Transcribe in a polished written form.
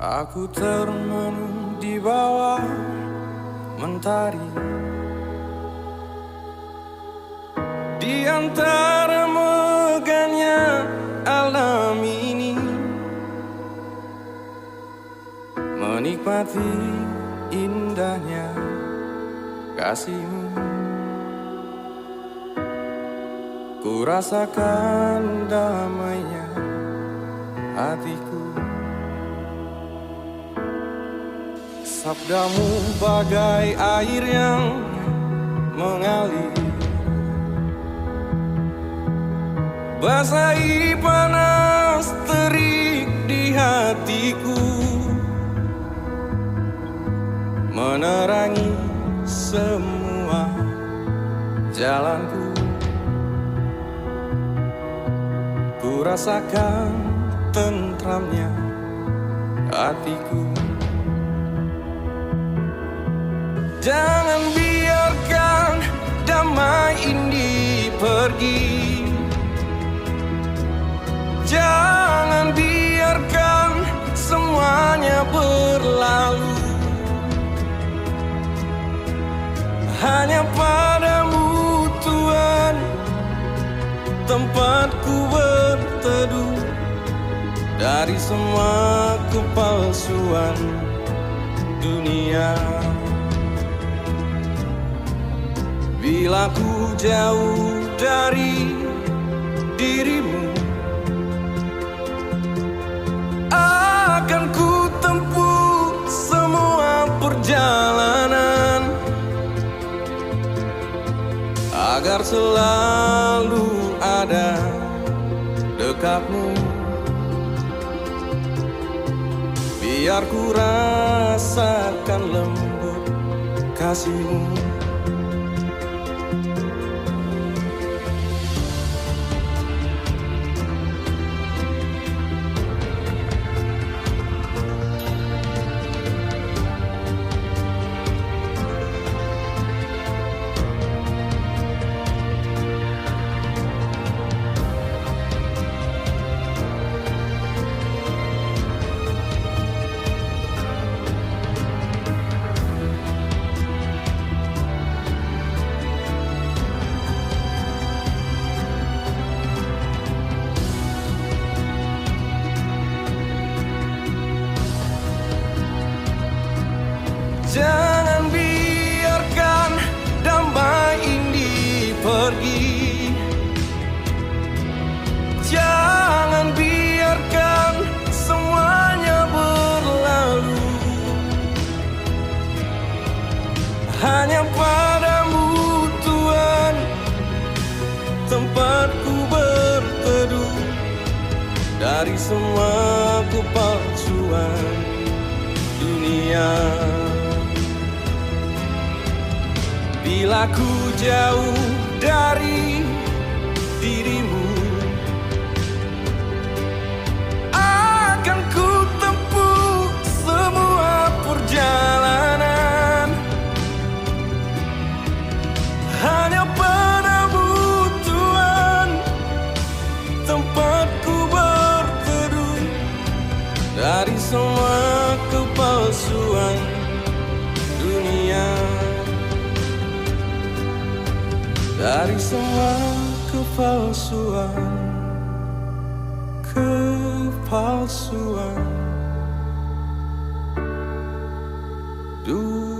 Aku termenung di bawah mentari, di antara megahnya alam ini, menikmati indahnya kasihmu. Ku rasakan damainya hatiku. Sabdamu bagai air yang mengalir, basahi panas terik di hatiku, menerangi semua jalanku. Ku rasakan tentramnya hatiku. Jangan biarkan damai ini pergi, jangan biarkan semuanya berlalu. Hanya padamu Tuhan tempatku berteduh dari semua kepalsuan dunia. Bila ku jauh dari dirimu, akan ku tempuh semua perjalanan agar selalu ada dekatmu. Biar ku rasakan lembut kasihmu. Jangan biarkan damai ini pergi, jangan biarkan semuanya berlalu. Hanya padamu Tuhan tempatku berteduh dari semua kepalsuan dunia. Bila ku jauh dari dirimu, akan ku tempuh semua perjalanan hanya padamu Tuhan tempatku berteduh dari semua kepalsuan dunia. Dari semua kepalsuan dunia.